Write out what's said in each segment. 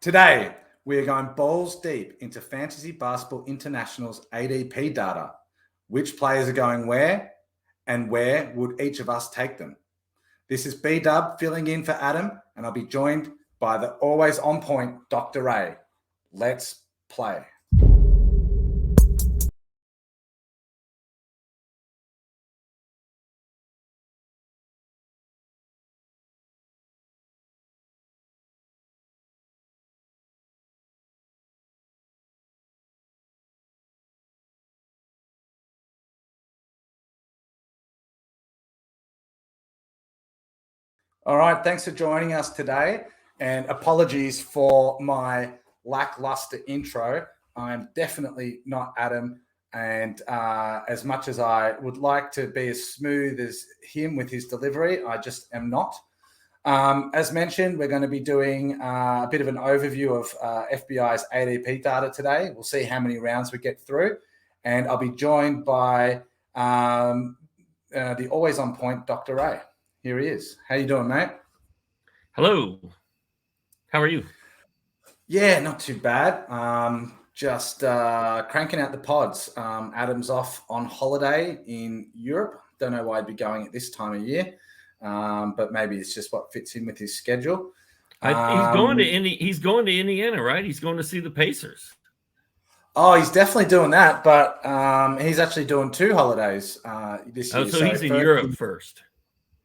Today, we are going balls deep into Fantasy Basketball International's ADP data. Which players are going where, and where would each of us take them? This is bdub filling in for Adam, and I'll be joined by the always on point Dr. Ray. Let's play. All right, thanks for joining us today, and apologies for my lackluster intro. I'm definitely not Adam, and as much as I would like to be as smooth as him with his delivery, I just am not. As mentioned, we're going to be doing a bit of an overview of FBI's ADP data today. We'll see how many rounds we get through, and I'll be joined by the always on point Dr. Ray. Here he is. How you doing, mate? Hello. How are you? Yeah, not too bad. Just cranking out the pods. Adam's off on holiday in Europe. Don't know why he'd be going at this time of year, but maybe it's just what fits in with his schedule. He's going to Indiana, right? He's going to see the Pacers. Oh, he's definitely doing that, but he's actually doing two holidays this year. Oh, so he's in Europe first.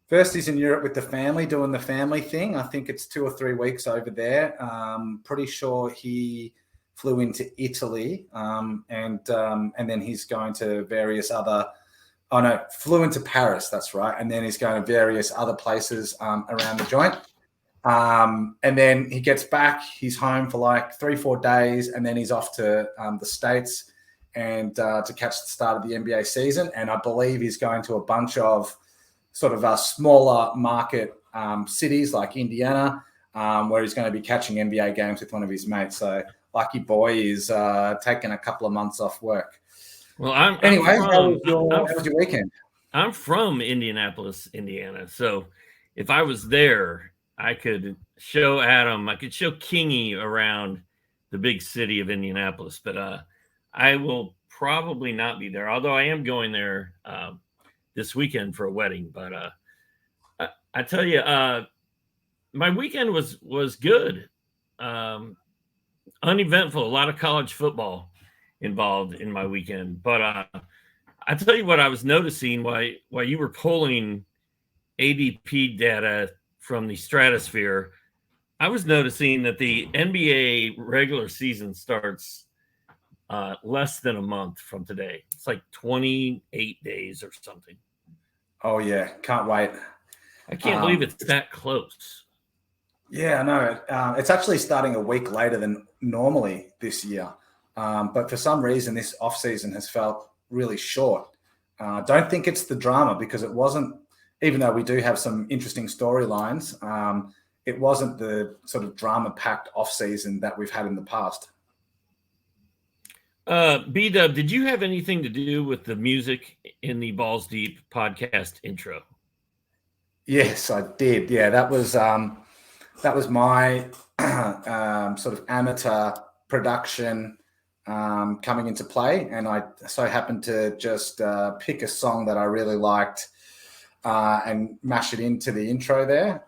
First, he's in Europe with the family, doing the family thing. I think it's 2 or 3 weeks over there. Pretty sure he flew into Italy, and then he's going to various other. Oh no, flew into Paris. That's right, and then he's going to various other places around the joint. And then he gets back. He's home for like 3-4 days, and then he's off to the States and to catch the start of the NBA season. And I believe he's going to a bunch of sort of smaller market cities like Indiana, where he's going to be catching NBA games with one of his mates. So lucky boy is taking a couple of months off work. Well, how was your weekend? I'm from Indianapolis, Indiana. So if I was there, I could show Adam, I could show Kingy around the big city of Indianapolis, but I will probably not be there, although I am going there this weekend for a wedding. But I tell you, my weekend was good, uneventful. A lot of college football involved in my weekend. But I tell you what, I was noticing while you were pulling ADP data from the stratosphere, I was noticing that the NBA regular season starts less than a month from today. It's like 28 days or something. Oh yeah, can't wait. I can't believe it's that close. Yeah, I know. It's actually starting a week later than normally this year. But for some reason, this off season has felt really short. Don't think it's the drama, because it wasn't, even though we do have some interesting storylines, it wasn't the sort of drama-packed off season that we've had in the past. bdub, did you have anything to do with the music in the Balls Deep podcast intro? Yes, I did. Yeah, that was my sort of amateur production coming into play, and I so happened to just pick a song that I really liked and mash it into the intro there.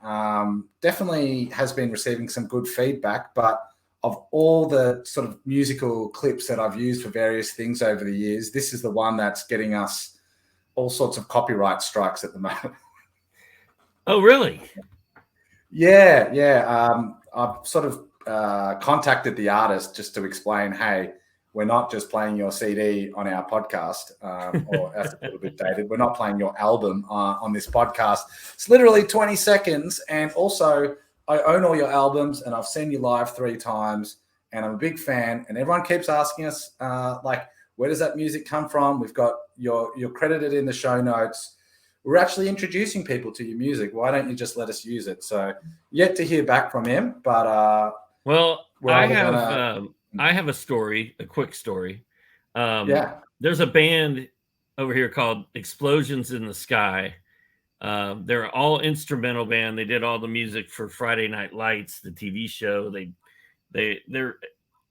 Definitely has been receiving some good feedback, but of all the sort of musical clips that I've used for various things over the years, this is the one that's getting us all sorts of copyright strikes at the moment. Oh, really? Yeah. I've sort of contacted the artist just to explain, hey, we're not just playing your CD on our podcast, or that's a little bit dated. We're not playing your album on this podcast. It's literally 20 seconds. And also, I own all your albums, and I've seen you live 3 times, and I'm a big fan. And everyone keeps asking us, where does that music come from? We've got you're credited in the show notes. We're actually introducing people to your music. Why don't you just let us use it? So yet to hear back from him, but I have a story, a quick story. Yeah. There's a band over here called Explosions in the Sky. They're all instrumental band. They did all the music for Friday Night Lights, the TV show. They They're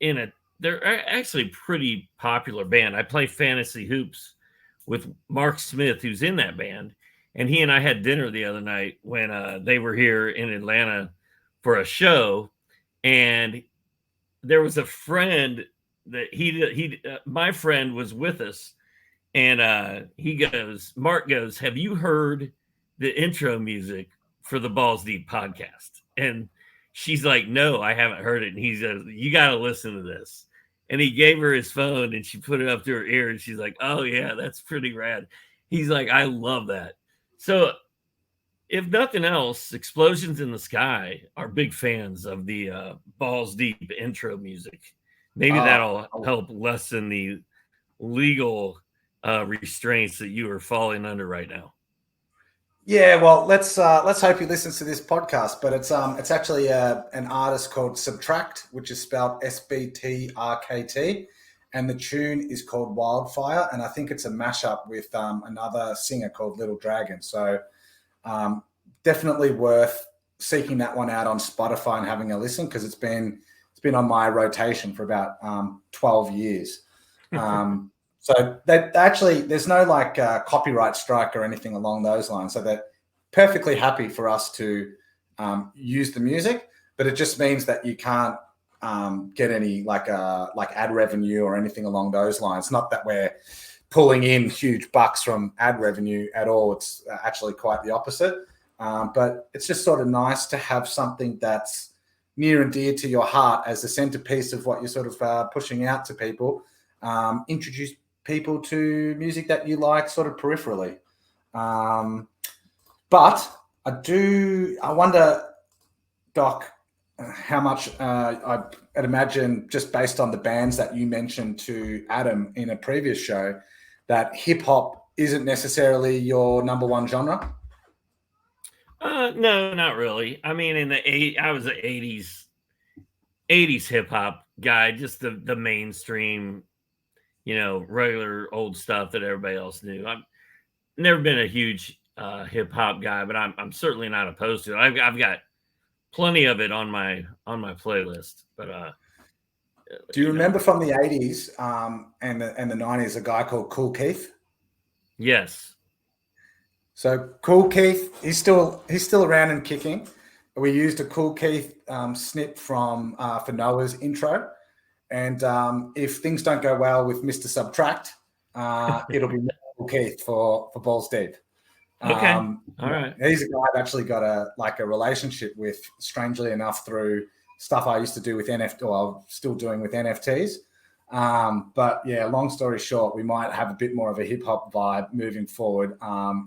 in a they're actually a pretty popular band. I play fantasy hoops with Mark Smith, who's in that band, and he and I had dinner the other night when they were here in Atlanta for a show, and there was a friend that my friend was with us, and Mark goes, "Have you heard the intro music for the Balls Deep podcast?" And she's like, "No, I haven't heard it." And he says, "You got to listen to this." And he gave her his phone, and she put it up to her ear, and she's like, "Oh yeah, that's pretty rad." He's like, "I love that." So if nothing else, Explosions in the Sky are big fans of the Balls Deep intro music. Maybe that'll help lessen the legal restraints that you are falling under right now. Yeah, well, let's hope he listens to this podcast. But it's actually an artist called Subtract, which is spelled SBTRKT, and the tune is called Wildfire, and I think it's a mashup with another singer called Little Dragon. So definitely worth seeking that one out on Spotify and having a listen, because it's been on my rotation for about 12 years. So that actually, there's no like copyright strike or anything along those lines. So they're perfectly happy for us to use the music, but it just means that you can't get any like ad revenue or anything along those lines. Not that we're pulling in huge bucks from ad revenue at all. It's actually quite the opposite. But it's just sort of nice to have something that's near and dear to your heart as the centerpiece of what you're sort of pushing out to people. Introduce people to music that you like sort of peripherally. But I wonder, Doc, how much I'd imagine, just based on the bands that you mentioned to Adam in a previous show, that hip hop isn't necessarily your number one genre. No, not really. I mean, I was an 80s hip hop guy, just the mainstream, regular old stuff that everybody else knew. I've never been a huge hip hop guy, but I'm certainly not opposed to it. I've got plenty of it on my playlist. But do you remember from the 80s and the 90s a guy called Kool Keith? Yes. So Kool Keith, he's still around and kicking. We used a Kool Keith snip from for Noah's intro. And if things don't go well with Mr. Subtract, it'll be Kool Keith for Balls Deep. Okay. All right. He's a guy I've actually got a relationship with, strangely enough, through stuff I used to do with NFT, or I'm still doing with NFTs. But yeah, long story short, we might have a bit more of a hip hop vibe moving forward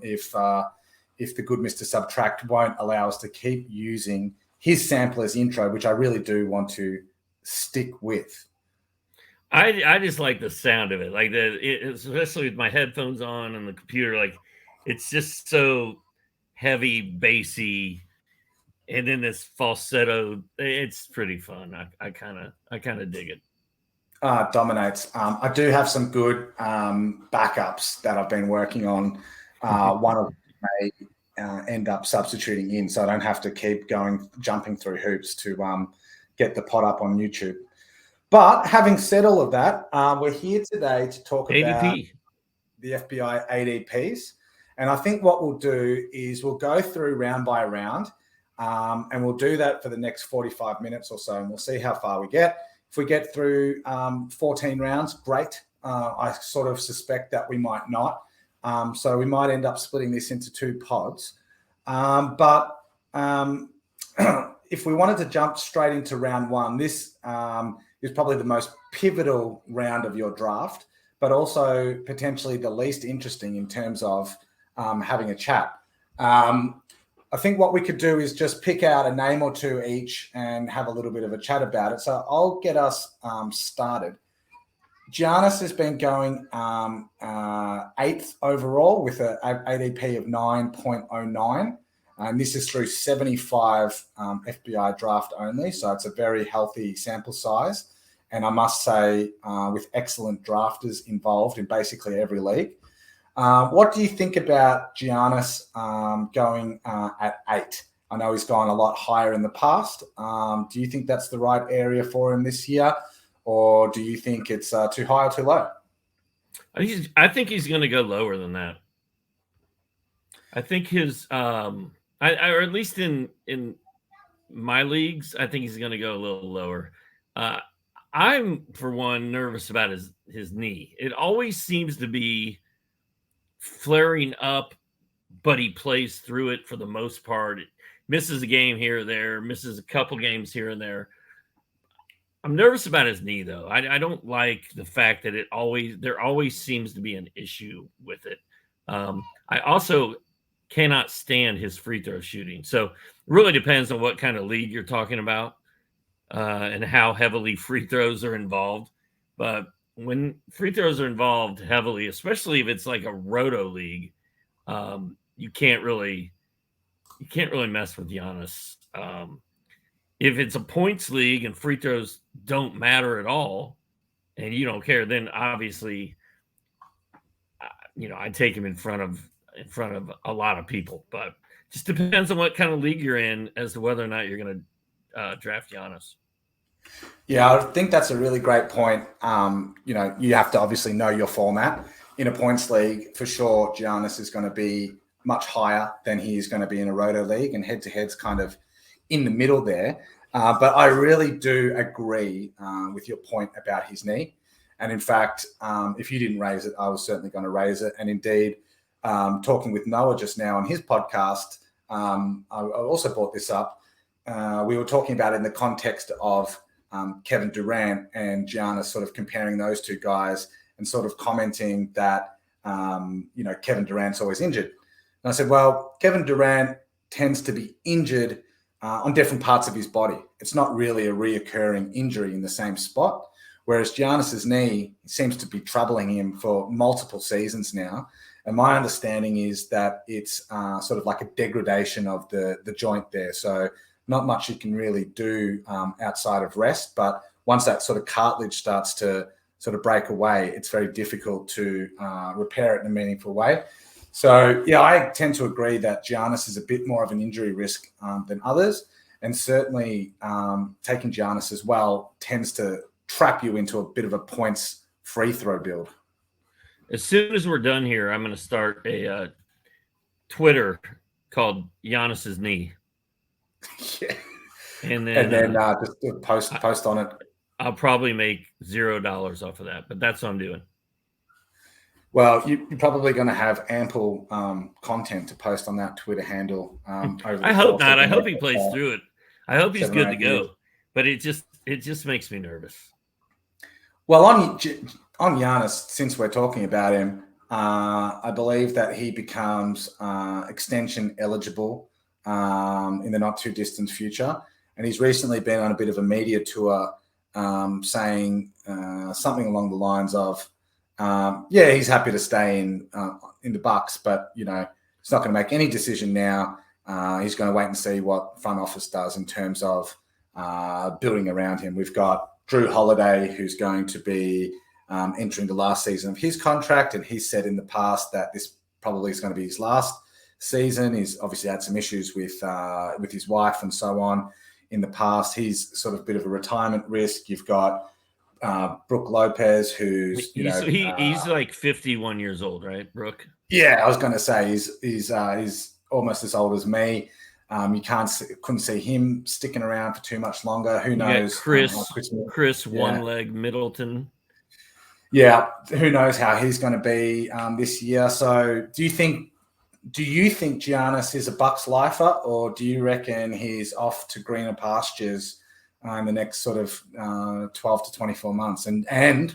if the good Mr. Subtract won't allow us to keep using his sampler's intro, which I really do want to stick with. I just like the sound of it, like especially with my headphones on and the computer. Like, it's just so heavy, bassy, and then this falsetto. It's pretty fun. I kind of dig it. Dominates. I do have some good backups that I've been working on. One of them may end up substituting in, so I don't have to keep jumping through hoops to get the pod up on YouTube. But having said all of that, we're here today to talk about the FBI ADPs. And I think what we'll do is we'll go through round by round, and we'll do that for the next 45 minutes or so, and we'll see how far we get. If we get through 14 rounds, great. I sort of suspect that we might not. So we might end up splitting this into 2 pods. But if we wanted to jump straight into round 1, this is probably the most pivotal round of your draft, but also potentially the least interesting in terms of having a chat. I think what we could do is just pick out a name or 2 each and have a little bit of a chat about it. So I'll get us started. Giannis has been going 8th overall with an ADP of 9.09. And this is through 75 FBI draft only. So it's a very healthy sample size. And I must say, with excellent drafters involved in basically every league. What do you think about Giannis going at 8? I know he's gone a lot higher in the past. Do you think that's the right area for him this year, or do you think it's too high or too low? I think he's going to go lower than that. I think his, or at least in my leagues, I think he's going to go a little lower. I'm, for one, nervous about his knee. It always seems to be flaring up, but he plays through it for the most part. It misses a game here or there, misses a couple games here and there. I'm nervous about his knee, though. I don't like the fact that there always seems to be an issue with it. I also cannot stand his free throw shooting. So it really depends on what kind of league you're talking about and how heavily free throws are involved. But when free throws are involved heavily, especially if it's like a roto league, you can't really mess with Giannis. If it's a points league and free throws don't matter at all, and you don't care, then obviously, I take him in front of a lot of people. But just depends on what kind of league you're in as to whether or not you're going to draft Giannis. Yeah, I think that's a really great point. You have to obviously know your format. In a points league, for sure, Giannis is going to be much higher than he is going to be in a roto league, and head-to-head's kind of in the middle there. But I really do agree with your point about his knee. And in fact, if you didn't raise it, I was certainly going to raise it. And indeed, talking with Noah just now on his podcast, I also brought this up. We were talking about it in the context of Kevin Durant and Giannis, sort of comparing those two guys and sort of commenting that, Kevin Durant's always injured. And I said, well, Kevin Durant tends to be injured on different parts of his body. It's not really a reoccurring injury in the same spot, whereas Giannis's knee seems to be troubling him for multiple seasons now. And my understanding is that it's sort of like a degradation of the joint there. So not much you can really do outside of rest. But once that sort of cartilage starts to sort of break away, it's very difficult to repair it in a meaningful way. So, yeah, I tend to agree that Giannis is a bit more of an injury risk than others. And certainly taking Giannis as well tends to trap you into a bit of a points free throw build. As soon as we're done here, I'm going to start a Twitter called Giannis's knee. Yeah. And then just post on it. I'll probably make $0 off of that, but that's what I'm doing. Well, you're probably going to have ample content to post on that Twitter handle. I hope not. I hope he plays through it. I hope he's good to go. But it just makes me nervous. Well, on Giannis, since we're talking about him, I believe that he becomes extension eligible in the not too distant future, and he's recently been on a bit of a media tour saying something along the lines of, he's happy to stay in the Bucks, but he's not going to make any decision now. He's going to wait and see what front office does in terms of building around him. We've got Drew Holiday, who's going to be entering the last season of his contract, and he's said in the past that this probably is going to be his last season. He's obviously had some issues with his wife and so on in the past. He's sort of a bit of a retirement risk. You've got Brook Lopez, who's he's like 51 years old, right, Brook? Yeah, I was going to say he's almost as old as me. You couldn't see him sticking around for too much longer. Who knows? Chris One Leg Middleton. Yeah, who knows how he's going to be this year? So, do you think Giannis is a Bucks lifer, or do you reckon he's off to greener pastures in the next sort of 12 to 24 months? And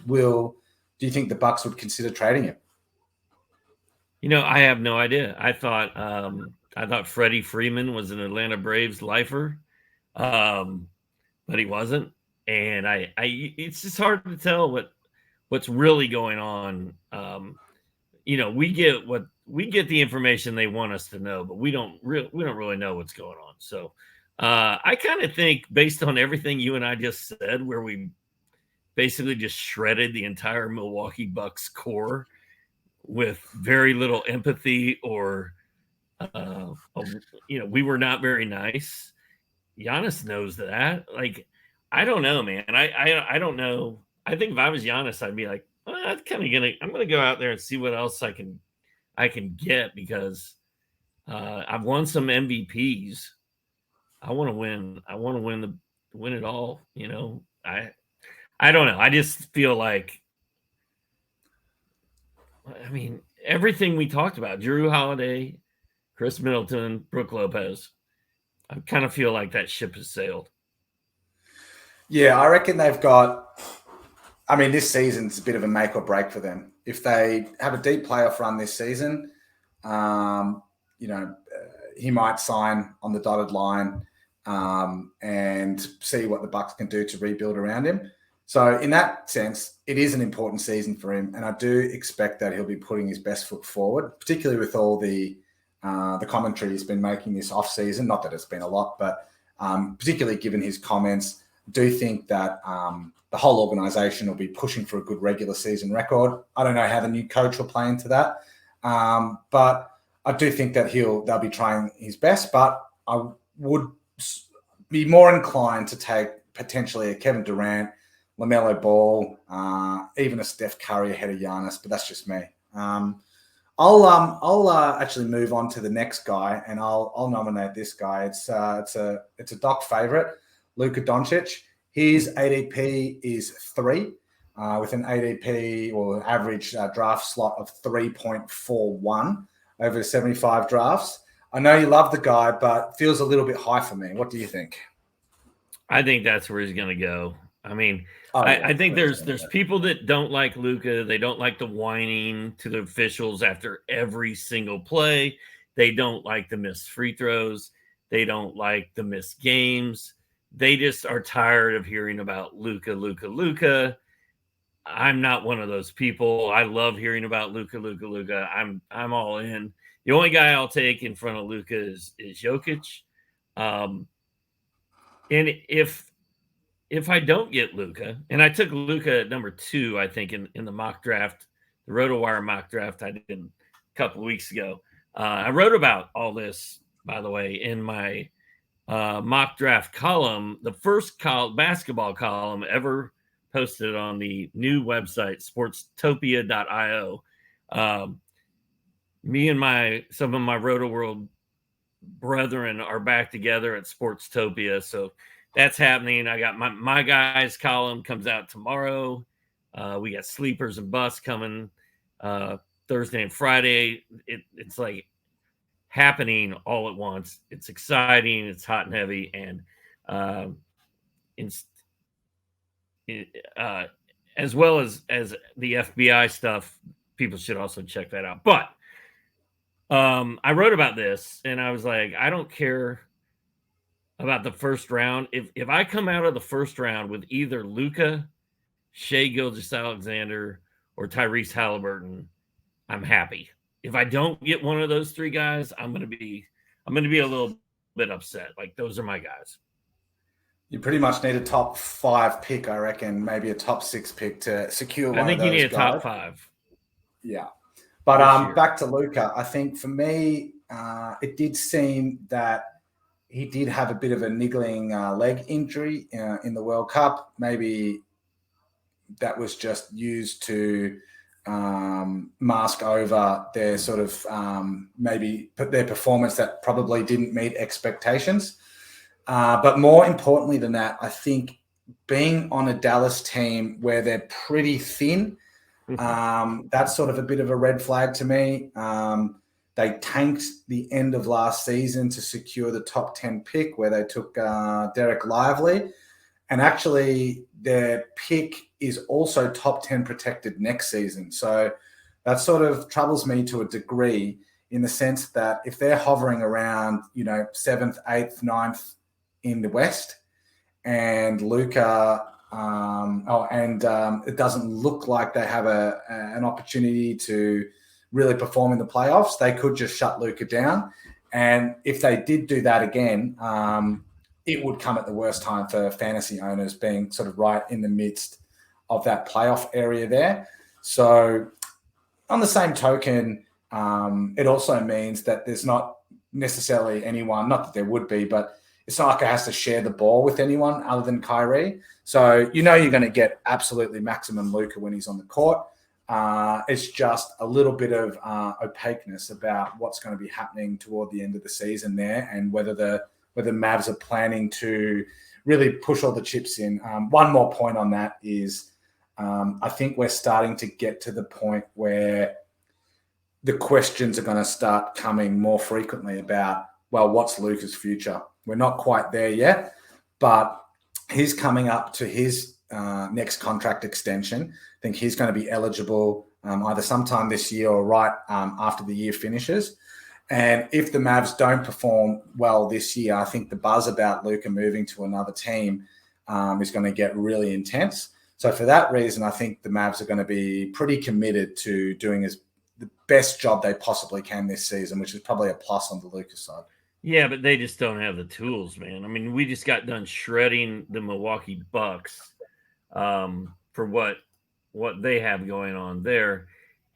do you think the Bucks would consider trading him? I have no idea. I thought Freddie Freeman was an Atlanta Braves lifer, but he wasn't. And it's just hard to tell what's really going on. We get the information they want us to know, but we don't really know what's going on. So I kind of think, based on everything you and I just said, where we basically just shredded the entire Milwaukee Bucks core with very little empathy or We were not very nice. Giannis knows that. Like, I don't know, man. I don't know. I think if I was Giannis, I'd be like, I'm gonna go out there and see what else I can get, because I've won some MVPs. I want to win. I want to win it all. I don't know. I just feel like, I mean, everything we talked about, Drew Holiday, Chris Middleton, Brooke Lopez, I kind of feel like that ship has sailed. Yeah, I reckon they've got, I mean, this season's a bit of a make or break for them. If they have a deep playoff run this season, he might sign on the dotted line and see what the Bucks can do to rebuild around him. So in that sense, it is an important season for him, and I do expect that he'll be putting his best foot forward, particularly with all the commentary he's been making this off season. Not that it's been a lot, but particularly given his comments, I do think that the whole organization will be pushing for a good regular season record. I don't know how the new coach will play into that, but I do think that they'll be trying his best. But I would be more inclined to take potentially a Kevin Durant, LaMelo Ball, even a Steph Curry ahead of Giannis, but that's just me. I'll actually move on to the next guy, and I'll nominate this guy. It's a doc favorite, Luka Doncic. His ADP is 3, with an ADP or average draft slot of 3.41 over 75 drafts. I know you love the guy, but feels a little bit high for me. What do you think? I think that's where he's going to go. I mean, I think there's people that don't like Luka. They don't like the whining to the officials after every single play. They don't like the missed free throws. They don't like the missed games. They just are tired of hearing about Luka. I'm not one of those people. I love hearing about Luka. I'm all in. The only guy I'll take in front of Luka is Jokic. And if I don't get Luka, and I took Luka at number 2, I think in the mock draft, the RotoWire mock draft I did a couple of weeks ago. I wrote about all this, by the way, in my mock draft column, the first basketball column ever posted on the new website, sportstopia.io. Me and some of my Roto World brethren are back together at Sportstopia, so that's happening. I got my guys column comes out tomorrow. We got sleepers and busts coming Thursday and Friday. It's like happening all at once. It's exciting. It's hot and heavy, and as well as the FBI stuff, people should also check that out. But I wrote about this, and I was like, I don't care about the first round. If I come out of the first round with either Luka, Shai Gilgeous-Alexander, or Tyrese Halliburton, I'm happy. If I don't get one of those 3 guys, I'm gonna be a little bit upset. Like, those are my guys. You pretty much need a top 5 pick, I reckon, maybe a top 6 pick to secure one of those guys. I think you need a top 5. Yeah. But back to Luka, I think for me, it did seem that he did have a bit of a niggling leg injury in the World Cup. Maybe that was just used to mask over their sort of maybe put their performance that probably didn't meet expectations. But more importantly than that, I think being on a Dallas team where they're pretty thin, that's sort of a bit of a red flag to me. They tanked the end of last season to secure the top 10 pick, where they took Derek Lively. And actually, their pick is also top 10 protected next season. So that sort of troubles me to a degree, in the sense that if they're hovering around, 7th, 8th, 9th in the West, and Luka, it doesn't look like they have an opportunity to really perform in the playoffs, they could just shut Luka down. And if they did do that again, it would come at the worst time for fantasy owners, being sort of right in the midst of that playoff area there. So on the same token, it also means that there's not necessarily anyone, not that there would be, but it's not like it has to share the ball with anyone other than Kyrie. So you're going to get absolutely maximum Luka when he's on the court. It's just a little bit of opaqueness about what's going to be happening toward the end of the season there, and whether the Mavs are planning to really push all the chips in. One more point on that is I think we're starting to get to the point where the questions are going to start coming more frequently about, well, what's Luka's future? We're not quite there yet, but he's coming up to his next contract extension. I think he's going to be eligible either sometime this year or right after the year finishes. And if the Mavs don't perform well this year, I think the buzz about Luka moving to another team is going to get really intense. So for that reason, I think the Mavs are going to be pretty committed to doing the best job they possibly can this season, which is probably a plus on the Luka side. Yeah, but they just don't have the tools, man. I mean, we just got done shredding the Milwaukee Bucks for what they have going on there,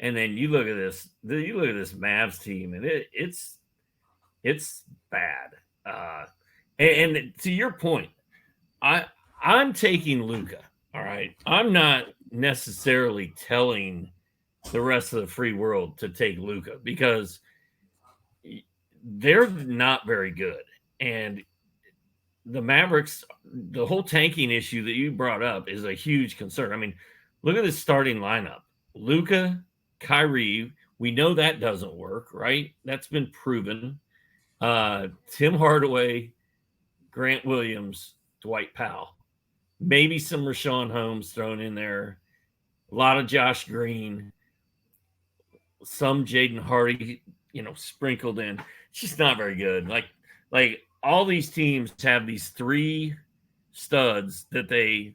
and then you look at this Mavs team, and it's bad. And to your point, I'm taking Luka. All right, I'm not necessarily telling the rest of the free world to take Luka because they're not very good. And the Mavericks, the whole tanking issue that you brought up is a huge concern. I mean, look at this starting lineup. Luka, Kyrie, we know that doesn't work, right? That's been proven. Tim Hardaway, Grant Williams, Dwight Powell. Maybe some Rashawn Holmes thrown in there. A lot of Josh Green. Some Jaden Hardy, sprinkled in. It's just not very good. Like all these teams have these three studs that they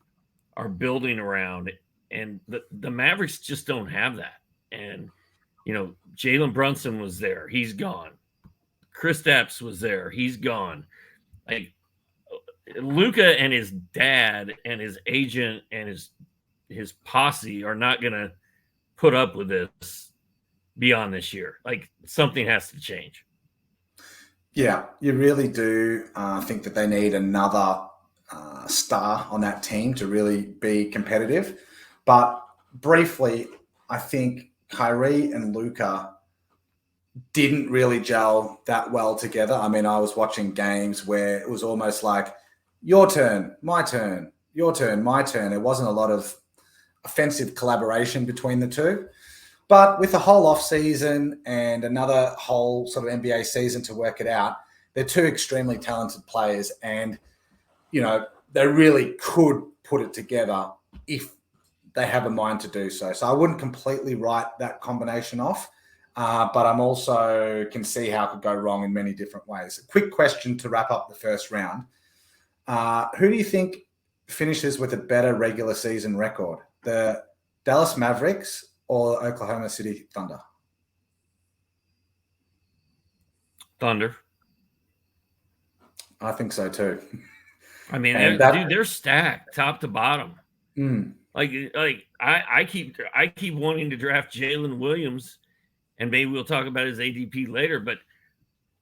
are building around, and the Mavericks just don't have that. And Jalen Brunson was there, he's gone. Kristaps was there, he's gone. Like Luka and his dad and his agent and his posse are not going to put up with this beyond this year. Like something has to change. Yeah, you really do think that they need another star on that team to really be competitive. But briefly, I think Kyrie and Luka didn't really gel that well together. I mean, I was watching games where it was almost like your turn, my turn, your turn, my turn. There wasn't a lot of offensive collaboration between the two. But with the whole off season and another whole sort of NBA season to work it out, they're two extremely talented players, and they really could put it together if they have a mind to do so. So I wouldn't completely write that combination off, but I'm also can see how it could go wrong in many different ways. A quick question to wrap up the first round: who do you think finishes with a better regular season record, the Dallas Mavericks or Oklahoma City Thunder? Thunder. I think so too. I mean, they're stacked top to bottom. Like I keep wanting to draft Jalen Williams, and maybe we'll talk about his ADP later.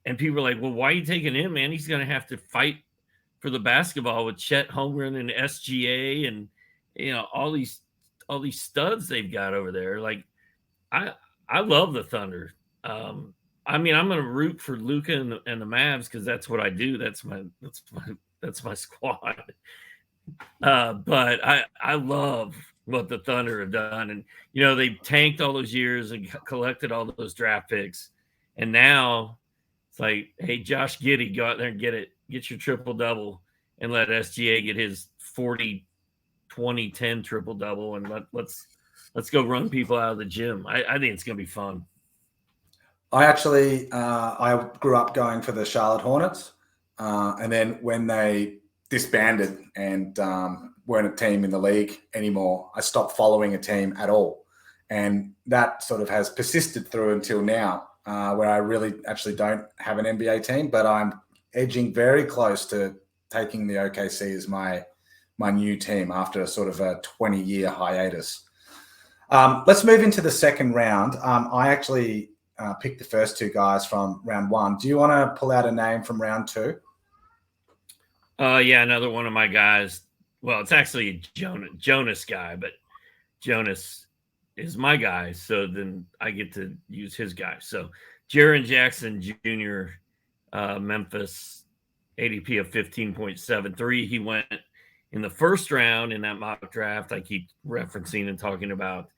And people are like, well, why are you taking him, man? He's going to have to fight for the basketball with Chet Holmgren and SGA and all these studs they've got over there. Like I love the Thunder. I mean, I'm going to root for Luka and the Mavs because that's what I do. That's my squad. But I love what the Thunder have done. And, they tanked all those years and collected all those draft picks. And now it's like, hey, Josh Giddey, go out there and get your triple-double and let SGA get his 40, 20, 10 triple-double. And let's go run people out of the gym. I think it's going to be fun. I actually, I grew up going for the Charlotte Hornets. And then when they disbanded and weren't a team in the league anymore, I stopped following a team at all. And that sort of has persisted through until now, where I really actually don't have an NBA team, but I'm edging very close to taking the OKC as my new team after sort of a 20-year hiatus. Let's move into the second round. I actually picked the first two guys from round one. Do you want to pull out a name from round two? Yeah, another one of my guys. Well, it's actually a Jonas guy, but Jonas is my guy, so then I get to use his guy. So Jaren Jackson Jr., Memphis, ADP of 15.73. He went in the first round in that mock draft I keep referencing and talking about.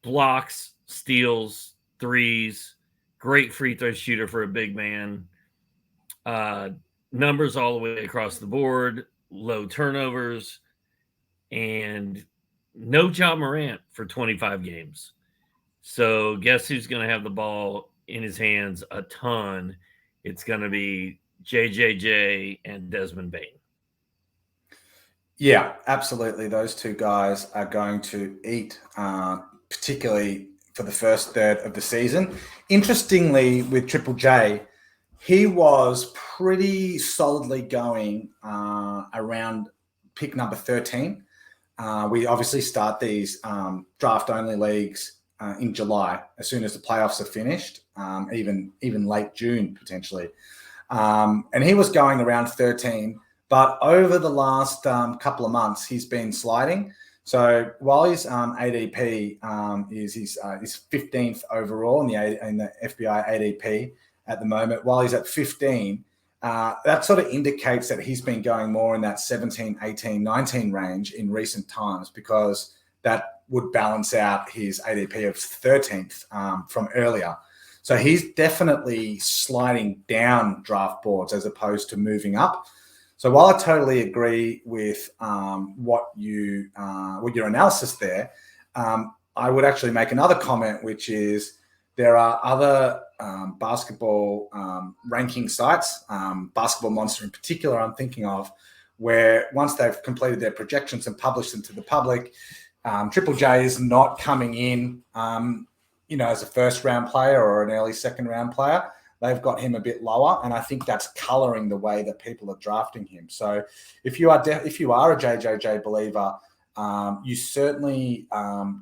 Blocks, steals, threes, great free throw shooter for a big man. Numbers all the way across the board, low turnovers, and no Ja Morant for 25 games. So guess who's going to have the ball in his hands a ton? It's going to be JJJ and Desmond Bane. Yeah, absolutely. Those two guys are going to eat, particularly for the first third of the season. Interestingly, with Triple J, he was pretty solidly going around pick number 13. We obviously start these draft-only leagues in July, as soon as the playoffs are finished, even late June potentially. And he was going around 13, but over the last couple of months, he's been sliding. So while his ADP is his 15th overall in the FBI ADP at the moment, while he's at 15, that sort of indicates that he's been going more in that 17, 18, 19 range in recent times, because that would balance out his ADP of 13th from earlier. So he's definitely sliding down draft boards as opposed to moving up. So while I totally agree with what your analysis there, I would actually make another comment, which is there are other basketball ranking sites, Basketball Monster in particular, I'm thinking of, where once they've completed their projections and published them to the public, Triple J is not coming in, as a first round player or an early second round player. They've got him a bit lower, and I think that's coloring the way that people are drafting him. So if you are a JJJ believer, you certainly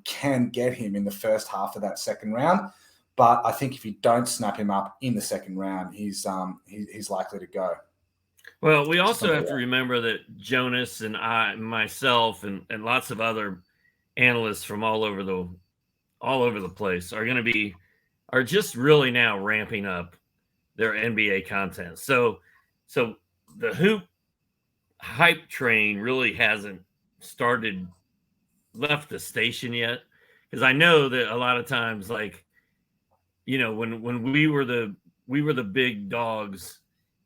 can get him in the first half of that second round. But I think if you don't snap him up in the second round, he's likely to go. Well, we also have to remember that Jonas and myself, and lots of other analysts from all over the place are just really now ramping up their NBA content. So the hoop hype train really hasn't left the station yet, because I know that a lot of times, like, when we were the big dogs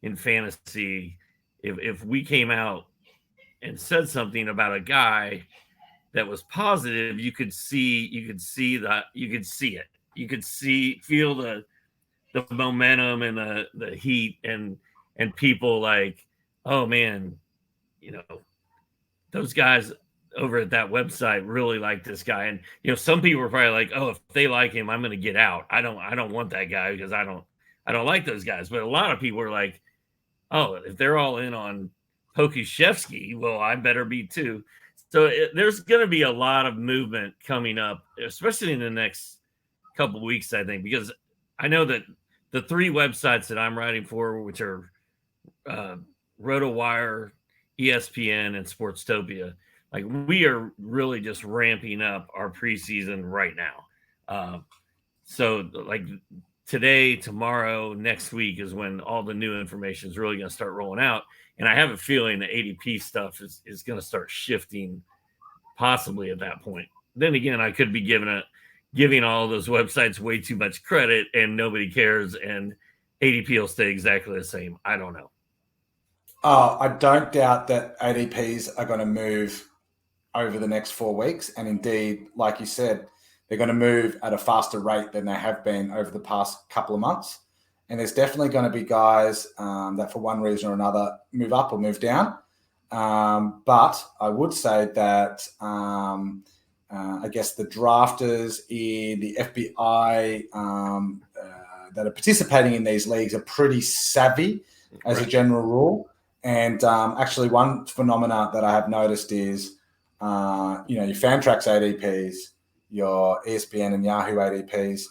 in fantasy, if we came out and said something about a guy that was positive, you could feel the momentum and the heat, and people like, oh man, those guys over at that website really like this guy. And some people were probably like, oh, if they like him, I'm going to get out. I don't want that guy because I don't like those guys. But a lot of people are like, oh, if they're all in on Pokuševski, well, I better be too. So there's going to be a lot of movement coming up, especially in the next couple of weeks, I think, because I know that the three websites that I'm writing for, which are RotoWire, ESPN, and Sportstopia, like, we are really just ramping up our preseason right now. So like today, tomorrow, next week is when all the new information is really going to start rolling out. And I have a feeling the ADP stuff is going to start shifting possibly at that point. Then again, I could be giving all those websites way too much credit and nobody cares, and ADP will stay exactly the same. I don't know. I don't doubt that ADPs are going to move over the next 4 weeks. And indeed, like you said, they're going to move at a faster rate than they have been over the past couple of months. And there's definitely going to be guys that for one reason or another move up or move down. But I would say that I guess the drafters in the FBI that are participating in these leagues are pretty savvy as a general rule. And actually one phenomena that I have noticed is, your Fantrax ADPs, your ESPN and Yahoo ADPs,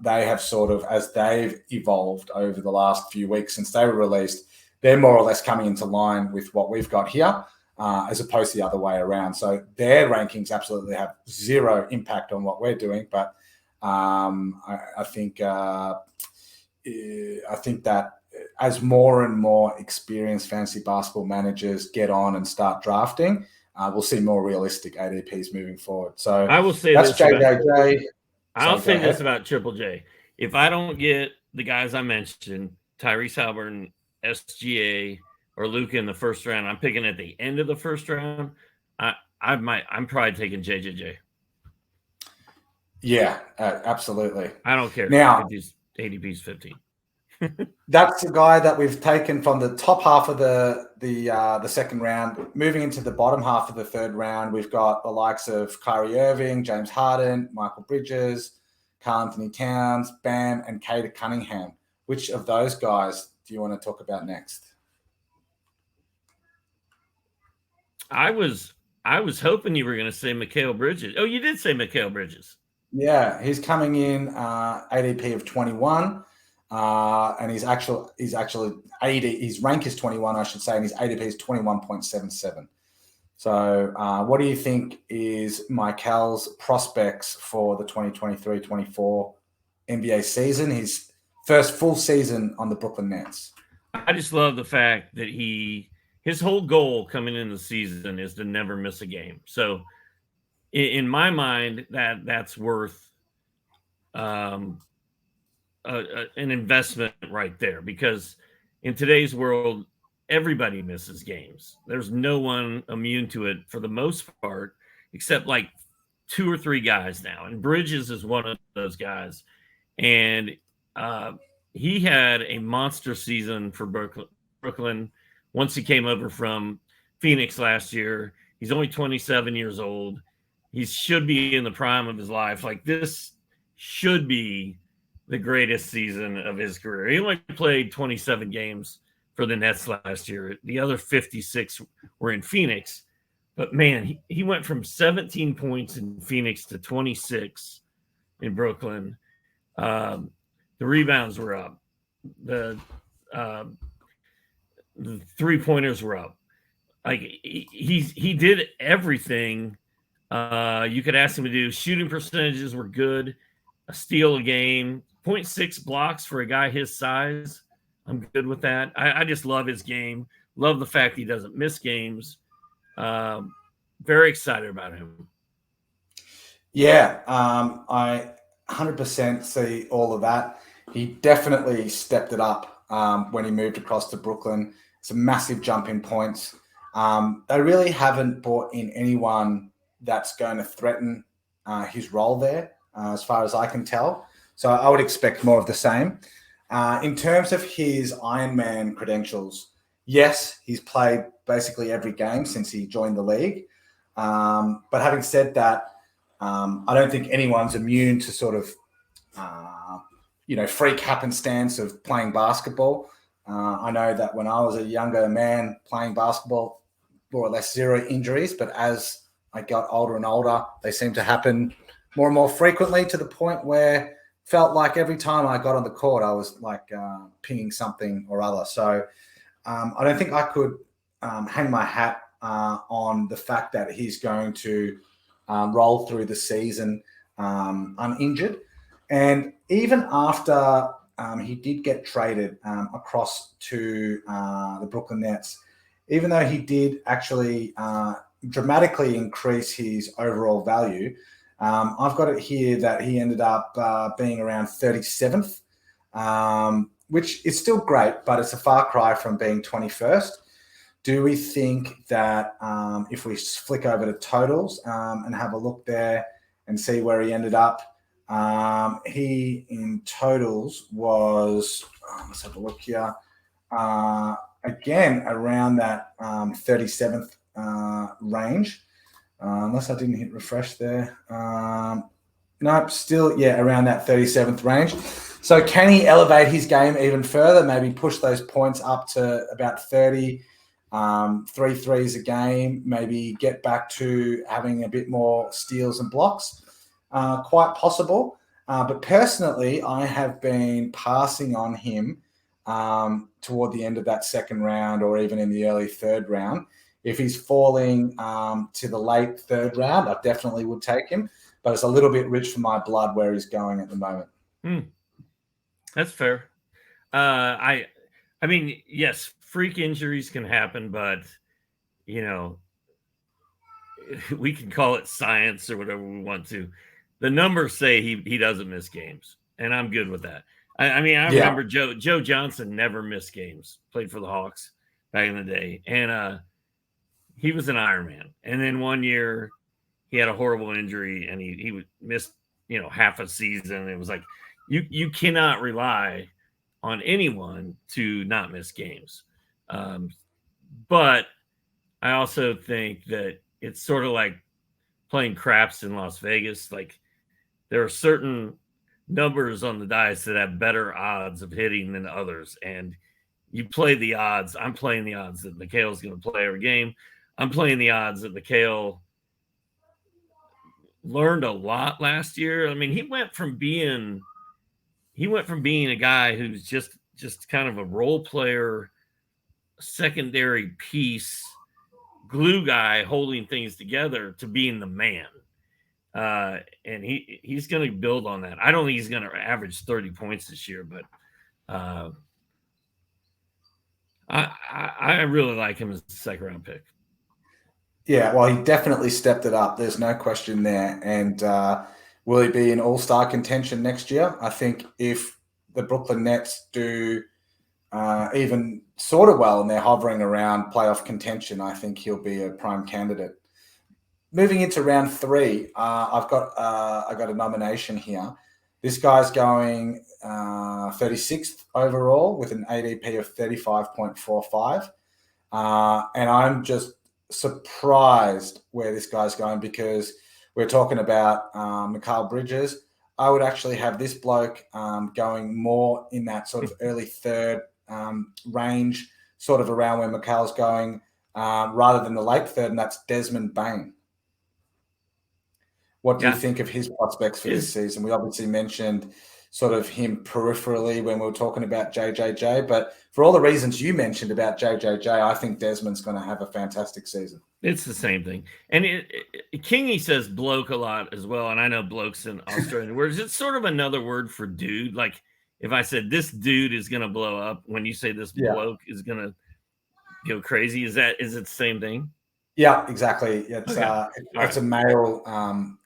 they have sort of, as they've evolved over the last few weeks since they were released, they're more or less coming into line with what we've got here, as opposed to the other way around. So their rankings absolutely have zero impact on what we're doing. But I think that as more and more experienced fantasy basketball managers get on and start drafting, we'll see more realistic ADPs moving forward. So I will say that's this about, JJJ. I'll say this about Triple J. If I don't get the guys I mentioned, Tyrese Halliburton, SGA, or Luka in the first round, I'm picking at the end of the first round. I'm probably taking JJJ. Yeah, absolutely. I don't care. Now, if he's ADP's 15. That's the guy that we've taken from the top half of the second round. Moving into the bottom half of the third round, we've got the likes of Kyrie Irving, James Harden, Michael Bridges, Karl Anthony Towns, Bam, and Cade Cunningham. Which of those guys do you want to talk about next? I was hoping you were going to say Mikal Bridges. Oh, you did say Mikal Bridges. Yeah, he's coming in ADP of 21. And he's actually 80. His rank is 21, I should say, and his ADP is 21.77. So, what do you think is Mikal's prospects for the 2023-24 NBA season? His first full season on the Brooklyn Nets. I just love the fact that his whole goal coming into the season is to never miss a game. So, in my mind, that's worth an investment right there, because in today's world, everybody misses games. There's no one immune to it for the most part, except like 2 or 3 guys now. And Bridges is one of those guys. And he had a monster season for Brooklyn once he came over from Phoenix last year. He's only 27 years old. He should be in the prime of his life. Like, this should be the greatest season of his career. He only played 27 games for the Nets last year. The other 56 were in Phoenix. But, man, he went from 17 points in Phoenix to 26 in Brooklyn. The rebounds were up. The three-pointers were up. Like, he did everything you could ask him to do. Shooting percentages were good. A steal a game. 0.6 blocks for a guy his size. I'm good with that. I just love his game. Love the fact he doesn't miss games. Very excited about him. Yeah, I 100% see all of that. He definitely stepped it up when he moved across to Brooklyn. It's a massive jump in points. They really haven't brought in anyone that's going to threaten his role there, as far as I can tell. So I would expect more of the same. In terms of his Ironman credentials, yes, he's played basically every game since he joined the league. But having said that, I don't think anyone's immune to sort of, freak happenstance of playing basketball. I know that when I was a younger man playing basketball, more or less zero injuries, but as I got older and older, they seem to happen more and more frequently, to the point where felt like every time I got on the court, I was like pinging something or other. So I don't think I could hang my hat on the fact that he's going to roll through the season uninjured. And even after he did get traded across to the Brooklyn Nets, even though he did actually dramatically increase his overall value, I've got it here that he ended up being around 37th, which is still great, but it's a far cry from being 21st. Do we think that if we flick over to totals and have a look there and see where he ended up, he in totals was, let's have a look here, again, around that 37th range. Unless I didn't hit refresh there. Nope, still, around that 37th range. So can he elevate his game even further, maybe push those points up to about 30, 3 threes a game, maybe get back to having a bit more steals and blocks? quite possible. But personally, I have been passing on him toward the end of that second round or even in the early third round. If he's falling to the late third round, I definitely would take him. But it's a little bit rich for my blood where he's going at the moment. That's fair. I mean, yes, freak injuries can happen, but you know, we can call it science or whatever we want to. The numbers say he doesn't miss games, and I'm good with that. I mean, I remember Joe Johnson never missed games. Played for the Hawks back in the day, and he was an Iron Man. And then one year he had a horrible injury, and he missed half a season. It was like you cannot rely on anyone to not miss games. But I also think that it's sort of like playing craps in Las Vegas. Like there are certain numbers on the dice that have better odds of hitting than others. And you play the odds. I'm playing the odds that Mikhail's going to play every game. I'm playing the odds that Mikhail learned a lot last year. I mean, he went from being a guy who's just kind of a role player, secondary piece, glue guy holding things together to being the man. And he's going to build on that. I don't think he's going to average 30 points this year, but I really like him as a second round pick. Yeah, well, he definitely stepped it up. There's no question there. And will he be in all-star contention next year? I think if the Brooklyn Nets do even sort of well and they're hovering around playoff contention, I think he'll be a prime candidate. Moving into round 3, I got a nomination here. This guy's going 36th overall with an ADP of 35.45. And I'm just surprised where this guy's going because we're talking about Mikal Bridges. I would actually have this bloke going more in that sort of early third range, sort of around where Mikal's going, rather than the late third, and that's Desmond Bane. What do you think of his prospects for this season? We obviously mentioned sort of him peripherally when we were talking about JJJ, but for all the reasons you mentioned about JJJ, I think Desmond's going to have a fantastic season. It's the same thing. And Kingy says bloke a lot as well, and I know bloke's an Australian word. Is it sort of another word for dude? Like if I said this dude is going to blow up, when you say this bloke is going to go crazy, is it the same thing? Yeah, exactly. It's a male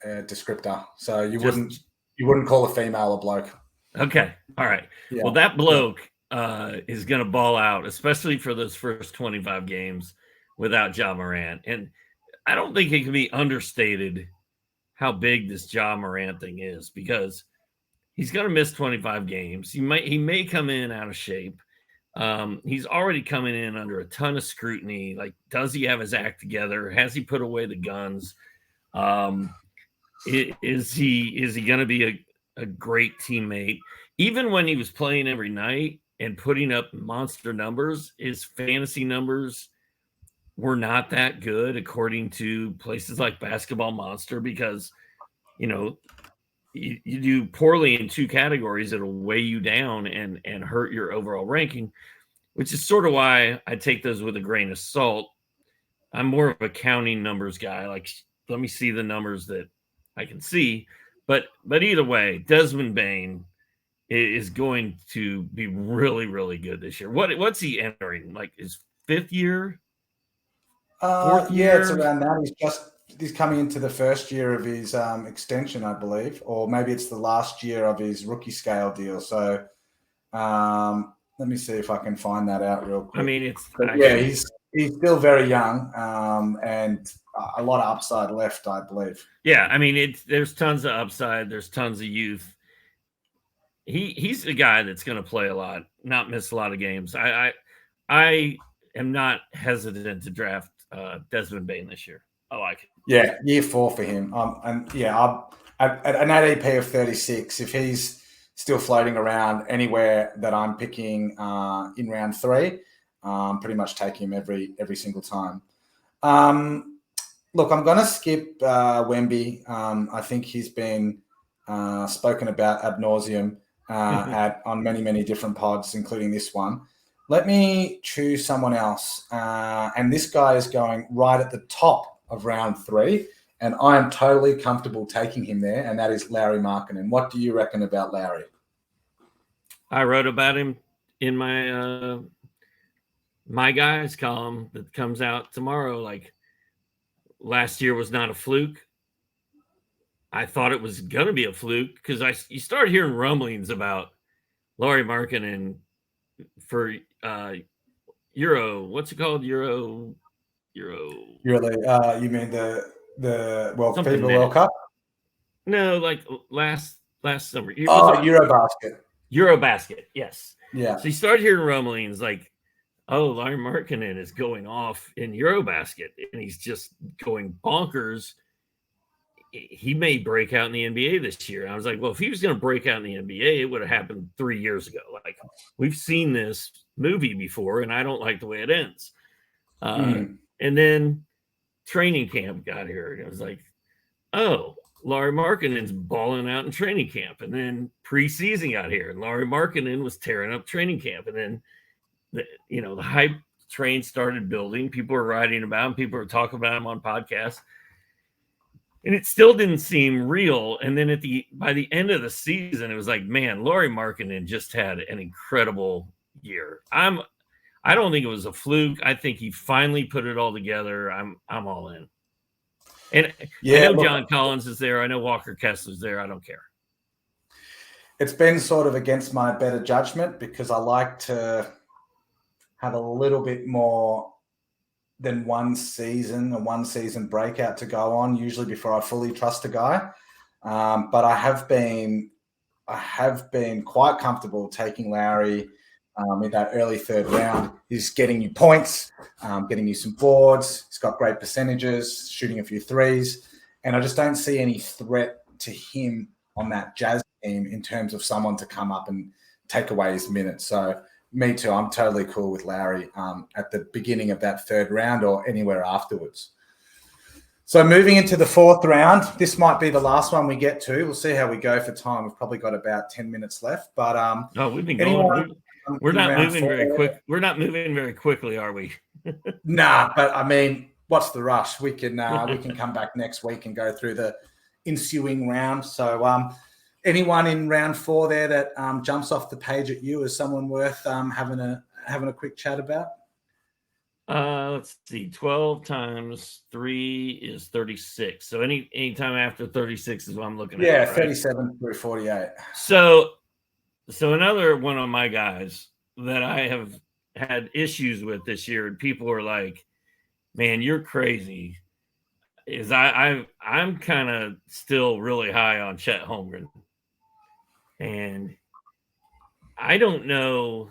descriptor, so you wouldn't call a female a bloke. Okay, all right. Yeah. Well, that bloke is going to ball out, especially for those first 25 games without Ja Morant. And I don't think it can be understated how big this Ja Morant thing is because he's going to miss 25 games. He may come in out of shape. He's already coming in under a ton of scrutiny. Like, does he have his act together? Has he put away the guns? Is he going to be a great teammate? Even when he was playing every night and putting up monster numbers, his fantasy numbers were not that good according to places like Basketball Monster because, you do poorly in 2 categories, it'll weigh you down and hurt your overall ranking, which is sort of why I take those with a grain of salt. I'm more of a counting numbers guy. Like, let me see the numbers that I can see. But either way, Desmond Bane is going to be really, really good this year. What's he entering? Like his 5th year? 4th year? Yeah, it's around that. He's coming into the first year of his extension, I believe, or maybe it's the last year of his rookie scale deal. So let me see if I can find that out real quick. I mean, he's still very young and a lot of upside left, I believe. Yeah, I mean, there's tons of upside. There's tons of youth. He's a guy that's going to play a lot, not miss a lot of games. I am not hesitant to draft Desmond Bane this year. I like it. Yeah, year 4 for him. At an ADP of 36, if he's still floating around anywhere that I'm picking in round 3, pretty much take him every single time. Look, I'm going to skip Wemby. I think he's been spoken about ad nauseum on many different pods, including this one. Let me choose someone else. And this guy is going right at the top of round 3. And I am totally comfortable taking him there, and that is Larry Markkinen. What do you reckon about Larry? I wrote about him in my guys column that comes out tomorrow. Like, last year was not a fluke. I thought it was going to be a fluke because you started hearing rumblings about Larry Markkinen for Euro. What's it called? Euro. You mean the FIBA World Cup? No, like last summer. Eurobasket, yes. Yeah. So you started hearing rumblings like, oh, Larry Markkinen is going off in Eurobasket, and he's just going bonkers. He may break out in the NBA this year. And I was like, well, if he was going to break out in the NBA, it would have happened 3 years ago. Like, we've seen this movie before, and I don't like the way it ends. And then training camp got here, and I was like, oh, Larry Markkinen's balling out in training camp. And then preseason got here, and Larry Markkinen was tearing up training camp. And then, the hype train started building. People were writing about him. People were talking about him on podcasts. And it still didn't seem real. And then by the end of the season, it was like, man, Larry Markkinen just had an incredible year. I don't think it was a fluke. I think he finally put it all together. I'm all in. And I know John Collins is there. I know Walker Kessler's there. I don't care. It's been sort of against my better judgment because I like to have a little bit more than one season breakout to go on, usually before I fully trust a guy. But I have been quite comfortable taking Larry in that early 3rd round. He's getting you points, getting you some boards. He's got great percentages, shooting a few threes. And I just don't see any threat to him on that Jazz team in terms of someone to come up and take away his minutes. So me too. I'm totally cool with Larry at the beginning of that 3rd round or anywhere afterwards. So moving into the 4th round, this might be the last one we get to. We'll see how we go for time. We've probably got about 10 minutes left. But we've been going. We're not moving very quick. We're not moving very quickly, are we? Nah, but I mean, what's the rush? We can come back next week and go through the ensuing round. So anyone in round 4 there that jumps off the page at you as someone worth having a quick chat about? Let's see. 12 times 3 is 36. So any time after 36 is what I'm looking at. Yeah, right? 37 through 48. So another one of my guys that I have had issues with this year, and people are like, "Man, you're crazy." Is I'm kind of still really high on Chet Holmgren, and I don't know.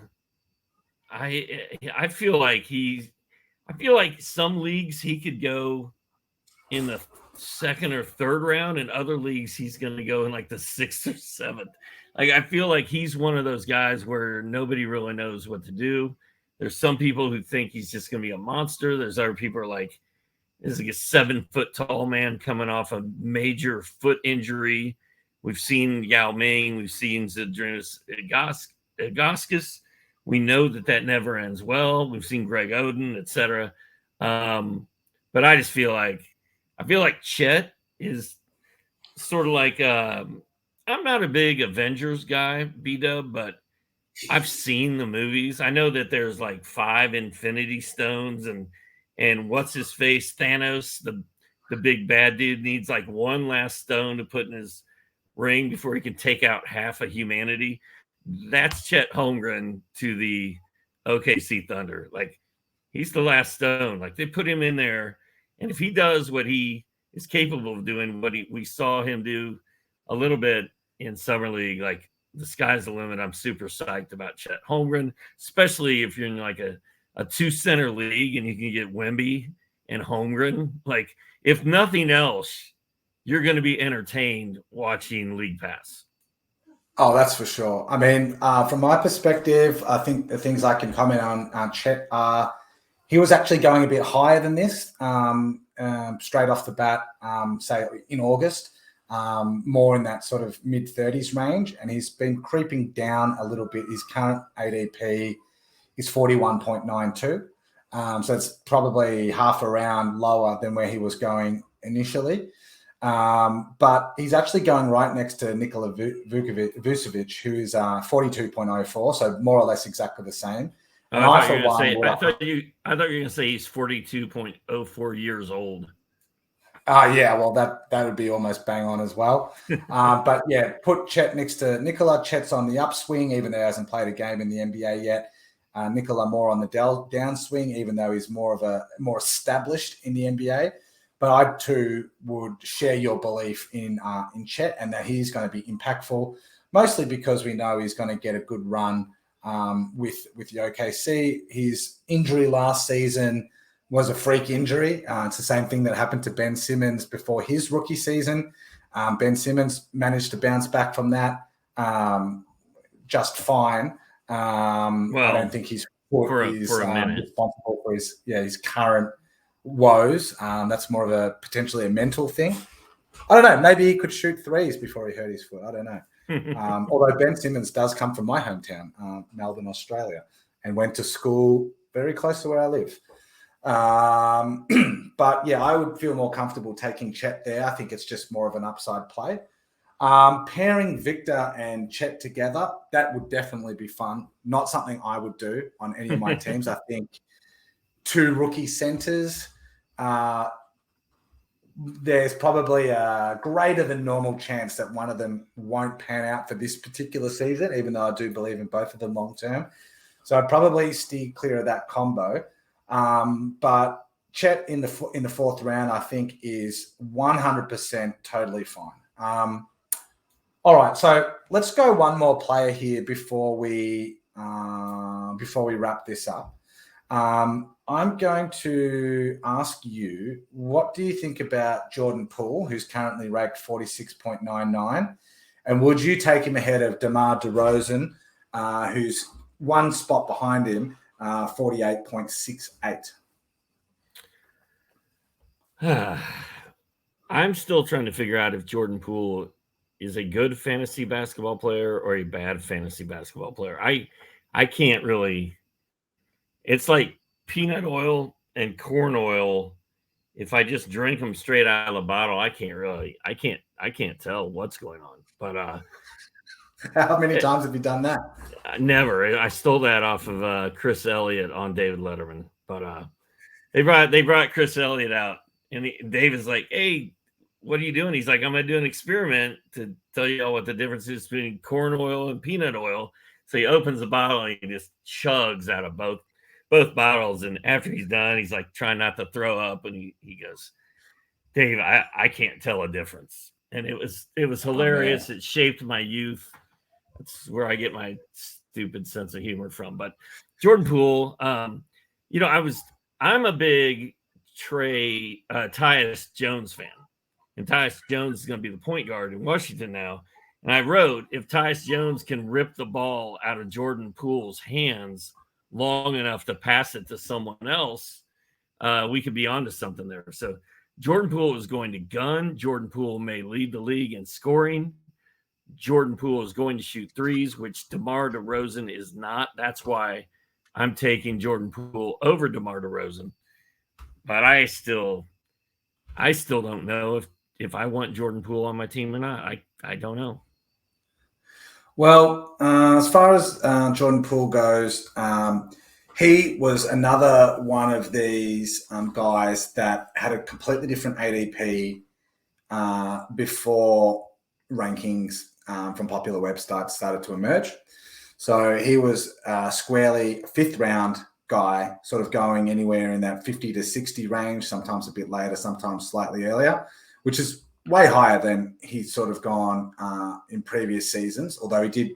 I feel like some leagues he could go in the 2nd or 3rd round, and other leagues he's going to go in like the 6th or 7th. Like, I feel like he's one of those guys where nobody really knows what to do. There's some people who think he's just going to be a monster. There's other people who are like, this is like a 7-foot tall man coming off a major foot injury. We've seen Yao Ming. We've seen Zydrunas Ilgauskas. We know that never ends well. We've seen Greg Oden, etc. But I just feel like Chet is sort of like I'm not a big Avengers guy, bdub, but I've seen the movies. I know that there's like 5 Infinity Stones, and what's his face, Thanos, the big bad dude, needs like one last stone to put in his ring before he can take out half of humanity. That's Chet Holmgren to the OKC Thunder. Like, he's the last stone. Like, they put him in there, and if he does what he is capable of doing, we saw him do a little bit in Summer League, like, the sky's the limit. I'm super psyched about Chet Holmgren, especially if you're in like a 2-center league and you can get Wemby and Holmgren. Like, if nothing else, you're going to be entertained watching League Pass. Oh, that's for sure. I mean, from my perspective, I think the things I can comment on Chet are he was actually going a bit higher than this. And straight off the bat, say in August, more in that sort of mid-30s range, and he's been creeping down a little bit. His current ADP is 41.92. So it's probably half a round lower than where he was going initially. But he's actually going right next to Nikola Vucevic, who is 42.04, so more or less exactly the same. And I thought you were going to say he's 42.04 years old. Yeah, well, that would be almost bang on as well. But yeah, put Chet next to Nikola. Chet's on the upswing, even though he hasn't played a game in the NBA yet. Nikola more on the downswing, even though he's more established in the NBA. But I too would share your belief in Chet, and that he's going to be impactful, mostly because we know he's going to get a good run with the OKC. His injury last season was a freak injury. It's the same thing that happened to Ben Simmons before his rookie season. Ben Simmons managed to bounce back from that just fine. I don't think his foot is responsible for his current woes. That's more of a potentially a mental thing. I don't know. Maybe he could shoot threes before he hurt his foot. I don't know. Although Ben Simmons does come from my hometown, Melbourne, Australia, and went to school very close to where I live. But yeah, I would feel more comfortable taking Chet there. I think it's just more of an upside play. Pairing Victor and Chet together, that would definitely be fun. Not something I would do on any of my teams. I think two rookie centers, there's probably a greater than normal chance that one of them won't pan out for this particular season, even though I do believe in both of them long term. So I'd probably steer clear of that combo. But Chet in the fourth round, I think, is 100% totally fine. All right, so let's go one more player here before we wrap this up. I'm going to ask you, what do you think about Jordan Poole, who's currently ranked 46.99, and would you take him ahead of DeMar DeRozan, who's one spot behind him, 48.68? I'm still trying to figure out if Jordan Poole is a good fantasy basketball player or a bad fantasy basketball player. I can't really. It's like peanut oil and corn oil. If I just drink them straight out of the bottle, I can't tell what's going on. But how many times have you done that? Never. I stole that off of Chris Elliott on David Letterman. But they brought Chris Elliott out, and David's like, "Hey, what are you doing?" He's like, "I'm going to do an experiment to tell you all what the difference is between corn oil and peanut oil." So he opens the bottle and he just chugs out of both bottles. And after he's done, he's like trying not to throw up. And he goes, "Dave, I can't tell a difference." And it was hilarious. It shaped my youth. That's where I get my stupid sense of humor from. But Jordan Poole, I'm a big Tyus Jones fan. And Tyus Jones is going to be the point guard in Washington now. And I wrote, if Tyus Jones can rip the ball out of Jordan Poole's hands long enough to pass it to someone else, we could be onto something there. So Jordan Poole is going to gun. Jordan Poole may lead the league in scoring. Jordan Poole is going to shoot threes, which DeMar DeRozan is not. That's why I'm taking Jordan Poole over DeMar DeRozan. But I still don't know if I want Jordan Poole on my team or not. I don't know. Well, as far as Jordan Poole goes, he was another one of these guys that had a completely different ADP before rankings from popular websites started to emerge. So he was squarely fifth round guy, sort of going anywhere in that 50 to 60 range, sometimes a bit later, sometimes slightly earlier, which is way higher than he's sort of gone in previous seasons, although he did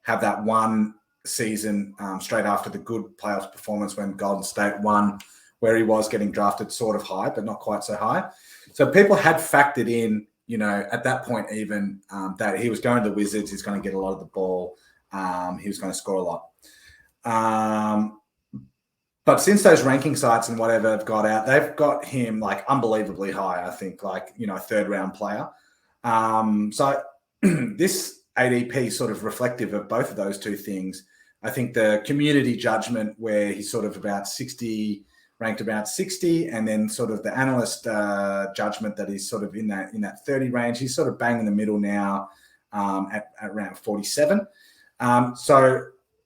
have that one season straight after the good playoffs performance when Golden State won, where he was getting drafted sort of high, but not quite so high. So people had factored in, at that point even that he was going to the Wizards, he's going to get a lot of the ball, he was going to score a lot. But since those ranking sites and whatever have got out, they've got him like unbelievably high, I think, like, you know, third round player. So this ADP is sort of reflective of both of those two things. I think the community judgment where he's sort of about 60, ranked about 60, and then sort of the analyst judgment that he's sort of in that 30 range. He's sort of bang in the middle now at around 47. So,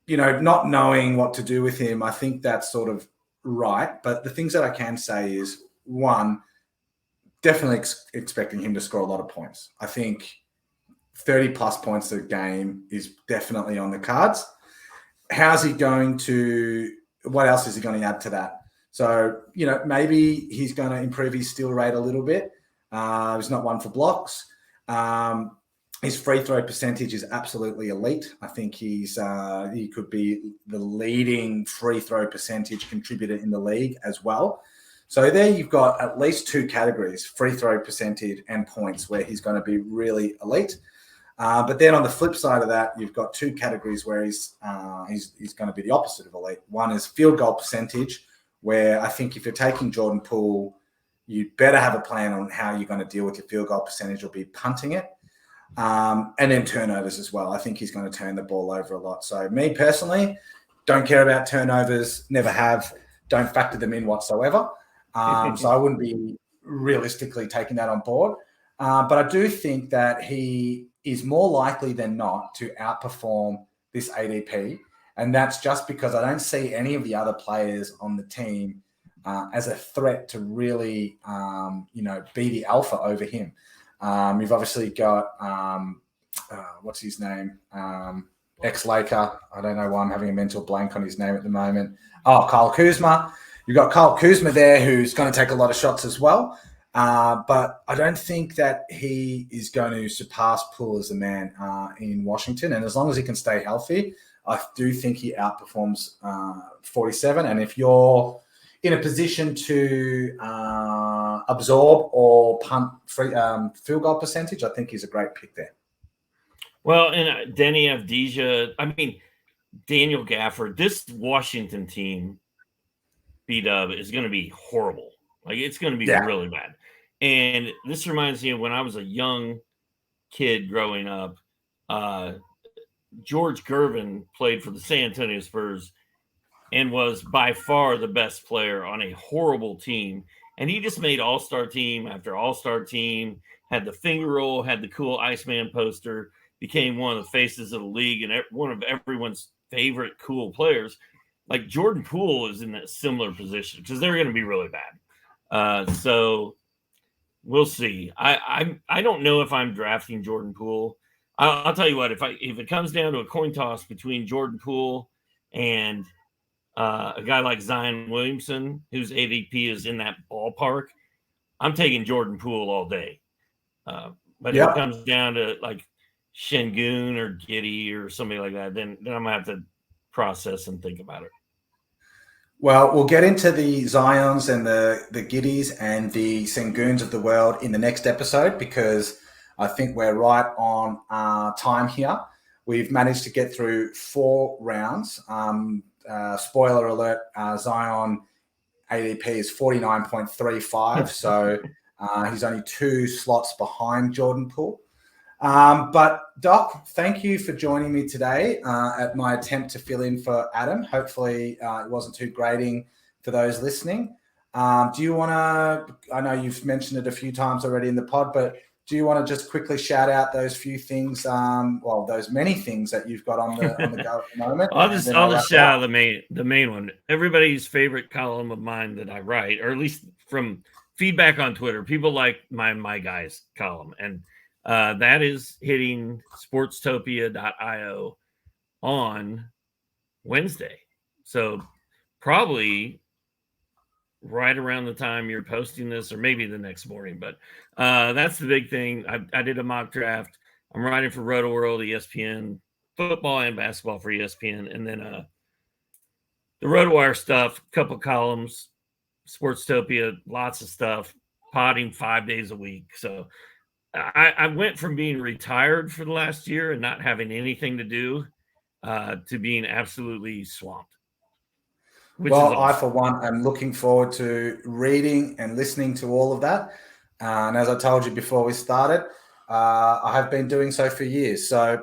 you know, not knowing what to do with him, I think that's sort of right. But the things that I can say is, one, definitely expecting him to score a lot of points. I think 30 plus points a game is definitely on the cards. How's he going to, what else is he going to add to that? So, you know, maybe he's going to improve his steal rate a little bit. He's not one for blocks. His free throw percentage is absolutely elite. I think he could be the leading free throw percentage contributor in the league as well. So there you've got at least two categories, free throw percentage and points, where he's going to be really elite. But then on the flip side of that, you've got two categories where he's going to be the opposite of elite. One is field goal percentage, where I think if you're taking Jordan Poole, you better have a plan on how you're going to deal with your field goal percentage or be punting it. And then turnovers as well. I think he's going to turn the ball over a lot. So me personally, don't care about turnovers, never have, don't factor them in whatsoever. So I wouldn't be realistically taking that on board. But I do think that he is more likely than not to outperform this ADP. And that's just because I don't see any of the other players on the team as a threat to really, be the alpha over him. You've obviously got, what's his name? Ex-Laker. I don't know why I'm having a mental blank on his name at the moment. Oh, Kyle Kuzma. You've got Kyle Kuzma there, who's going to take a lot of shots as well. But I don't think that he is going to surpass Poole as a man in Washington. And as long as he can stay healthy, I do think he outperforms 47. And if you're in a position to absorb or punt free field goal percentage, I think he's a great pick there. Well, and Denny Avdija, Daniel Gafford, this Washington team, bdub, is going to be horrible. Like, it's going to be really bad. And this reminds me of when I was a young kid growing up. George Gervin played for the San Antonio Spurs and was by far the best player on a horrible team. And he just made all-star team after all-star team, had the finger roll, had the cool Iceman poster, became one of the faces of the league and one of everyone's favorite cool players. Like, Jordan Poole is in that similar position because they're going to be really bad. So we'll see. I don't know if I'm drafting Jordan Poole. I'll tell you what, if it comes down to a coin toss between Jordan Poole and a guy like Zion Williamson, whose ADP is in that ballpark, I'm taking Jordan Poole all day. But if it comes down to like Şengün or Giddey or somebody like that, then I'm going to have to process and think about it. Well, we'll get into the Zions and the Giddies and the Şengüns of the world in the next episode, because I think we're right on time here. We've managed to get through 4 rounds. Spoiler alert, Zion ADP is 49.35, so he's only 2 slots behind Jordan Poole. But Doc, thank you for joining me today at my attempt to fill in for Adam. Hopefully it wasn't too grating for those listening. Do you want to, I know you've mentioned it a few times already in the pod, but do you want to just quickly shout out those few things, those many things that you've got on the go at the moment? I'll just shout out the main one. Everybody's favorite column of mine that I write, or at least from feedback on Twitter, people like my guys column, and that is hitting sportstopia.io on Wednesday. So probably right around the time you're posting this, or maybe the next morning. But that's the big thing. I did a mock draft. I'm writing for Roto World, ESPN, football and basketball for ESPN. And then the RotoWire stuff, a couple columns, Sportstopia, lots of stuff, potting 5 days a week. So I went from being retired for the last year and not having anything to do to being absolutely swamped. Which Well, is I, awesome. for one, am looking forward to reading and listening to all of that. And as I told you before we started, I have been doing so for years. So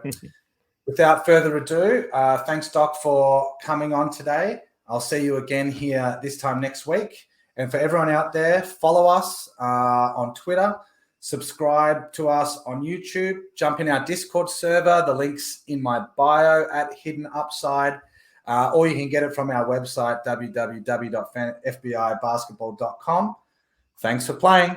without further ado, thanks, Doc, for coming on today. I'll see you again here this time next week. And for everyone out there, follow us on Twitter, subscribe to us on YouTube, jump in our Discord server. The link's in my bio at Hidden Upside. Or you can get it from our website, www.fbibasketball.com. Thanks for playing.